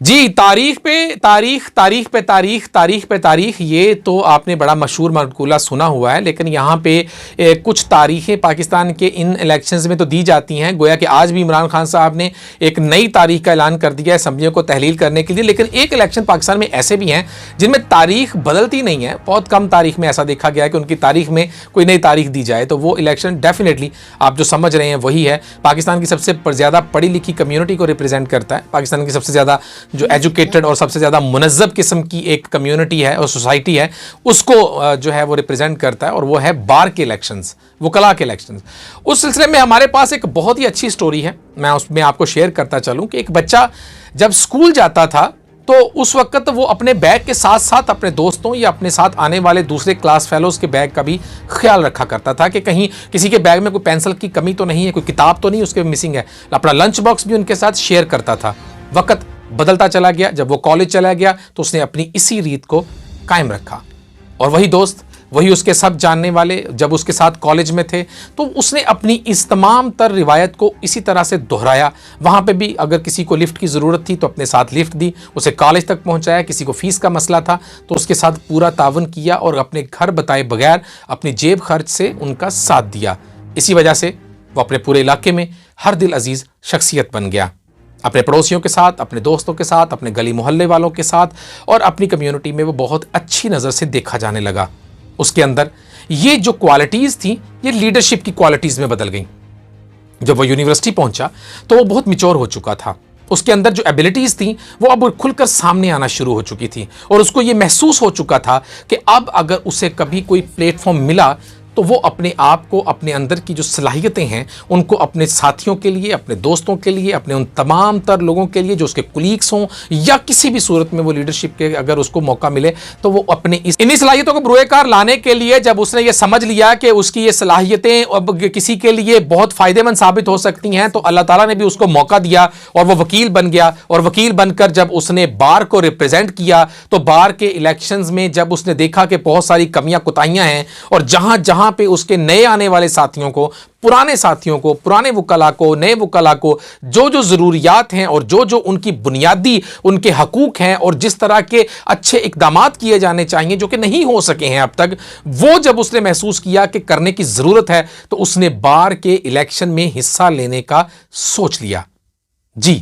जी, तारीख पे तारीख, तारीख पे तारीख, तारीख पे तारीख, ये तो आपने बड़ा मशहूर मकूला सुना हुआ है। लेकिन यहाँ पे कुछ तारीखें पाकिस्तान के इन इलेक्शंस में तो दी जाती हैं। गोया कि आज भी इमरान खान साहब ने एक नई तारीख का ऐलान कर दिया है असम्बलियों को तहलील करने के लिए। लेकिन एक इलेक्शन पाकिस्तान में ऐसे भी हैं जिनमें तारीख बदलती नहीं है। बहुत कम तारीख में ऐसा देखा गया है कि उनकी तारीख में कोई नई तारीख दी जाए। तो वो इलेक्शन डेफिनेटली आप जो समझ रहे हैं वही है। पाकिस्तान की सबसे ज़्यादा पढ़ी लिखी कम्यूनिटी को रिप्रेजेंट करता है। पाकिस्तान की सबसे ज़्यादा जो एजुकेटेड और सबसे ज़्यादा मुनज़्ज़ब किस्म की एक कम्युनिटी है और सोसाइटी है, उसको जो है वो रिप्रेजेंट करता है, और वो है बार के इलेक्शंस, वकला के इलेक्शंस। उस सिलसिले में हमारे पास एक बहुत ही अच्छी स्टोरी है, मैं उसमें आपको शेयर करता चलूँ कि एक बच्चा जब स्कूल जाता था तो उस वक्त वो अपने बैग के साथ साथ अपने दोस्तों या अपने साथ आने वाले दूसरे क्लास फेलोज़ के बैग का भी ख्याल रखा करता था कि कहीं किसी के बैग में कोई पेंसिल की कमी तो नहीं है, कोई किताब तो नहीं उसके मिसिंग है। अपना लंच बॉक्स भी उनके साथ शेयर करता था। वक्त बदलता चला गया, जब वो कॉलेज चला गया तो उसने अपनी इसी रीत को कायम रखा, और वही दोस्त, वही उसके सब जानने वाले जब उसके साथ कॉलेज में थे तो उसने अपनी इस तमाम तर रिवायत को इसी तरह से दोहराया। वहाँ पे भी अगर किसी को लिफ्ट की ज़रूरत थी तो अपने साथ लिफ्ट दी, उसे कॉलेज तक पहुँचाया। किसी को फ़ीस का मसला था तो उसके साथ पूरा तावन किया और अपने घर बताए बगैर अपनी जेब खर्च से उनका साथ दिया। इसी वजह से वो अपने पूरे इलाके में हर दिल अजीज़ शख्सियत बन गया, अपने पड़ोसियों के साथ, अपने दोस्तों के साथ, अपने गली मोहल्ले वालों के साथ, और अपनी कम्युनिटी में वो बहुत अच्छी नज़र से देखा जाने लगा। उसके अंदर ये जो क्वालिटीज़ थी ये लीडरशिप की क्वालिटीज़ में बदल गई। जब वो यूनिवर्सिटी पहुंचा तो वो बहुत मैच्योर हो चुका था। उसके अंदर जो एबिलिटीज़ थी वो अब खुलकर सामने आना शुरू हो चुकी थी, और उसको ये महसूस हो चुका था कि अब अगर उसे कभी कोई प्लेटफॉर्म मिला तो वो अपने आप को, अपने अंदर की जो सलाहियतें हैं उनको अपने साथियों के लिए, अपने दोस्तों के लिए, अपने उन तमाम तर लोगों के लिए जो उसके कुलीग्स हों, या किसी भी सूरत में वो लीडरशिप के अगर उसको मौका मिले तो वो अपनी इन्हीं सलाहियतों को बुरुएकार लाने के लिए, जब उसने ये समझ लिया कि उसकी ये सलाहियतें अब किसी के लिए बहुत फ़ायदेमंद साबित हो सकती हैं, तो अल्लाह ताला ने भी उसको मौका दिया और वो वकील बन गया। और वकील बनकर जब उसने बार को रिप्रेजेंट किया तो बार के इलेक्शंस में जब उसने देखा कि बहुत सारी कमियां कुताहियां हैं, और जहां जहां पे उसके नए आने वाले साथियों को, पुराने साथियों को, पुराने वकला को, नए वकला को जो जो ज़रूरियात हैं और जो जो उनकी बुनियादी उनके हकूक़ हैं और जिस तरह के अच्छे इक़दामात किए जाने चाहिए जो कि नहीं हो सके हैं अब तक, वो जब उसने महसूस किया कि करने की ज़रूरत है तो उसने बार के इलेक्शन में हिस्सा लेने का सोच लिया। जी,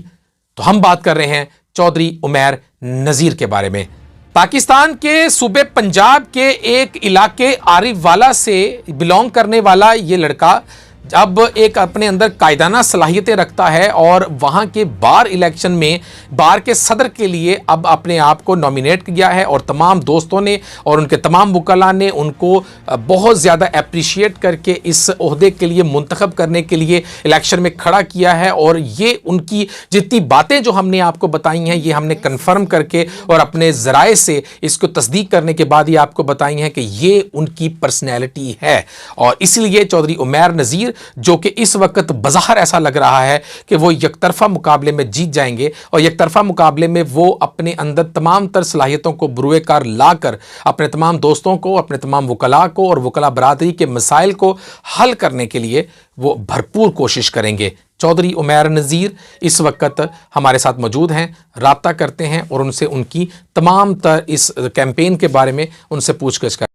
तो हम बात कर रहे हैं चौधरी उमैर नज़ीर के बारे में। पाकिस्तान के सूबे पंजाब के एक इलाके आरिफवाला से बिलोंग करने वाला ये लड़का अब एक अपने अंदर कायदाना सलाहियतें रखता है, और वहाँ के बार इलेक्शन में बार के सदर के लिए अब अपने आप को नॉमिनेट किया है, और तमाम दोस्तों ने और उनके तमाम वकला ने उनको बहुत ज़्यादा अप्रिशिएट करके इस ओहदे के लिए मुंतखब करने के लिए इलेक्शन में खड़ा किया है। और ये उनकी जितनी बातें जो हमने आपको बताई हैं ये हमने कन्फर्म करके और अपने ज़राए से इसको तस्दीक करने के बाद ये आपको बताई हैं कि ये उनकी पर्सनैलिटी है। और इसलिए चौधरी उमैर नज़ीर, जो कि इस वक्त बज़ाहिर ऐसा लग रहा है कि वो यकतरफा मुकाबले में जीत जाएंगे, और यकतरफा मुकाबले में वो अपने अंदर तमाम तर सलाहियतों को बुरुएकार लाकर अपने तमाम दोस्तों को, अपने तमाम वकला को और वकला बरादरी के मसाइल को हल करने के लिए वो भरपूर कोशिश करेंगे। चौधरी उमैर नज़ीर इस वक्त हमारे साथ मौजूद हैं, राब्ता करते हैं और उनसे उनकी तमाम तर इस कैंपेन के बारे में उनसे पूछगछ कर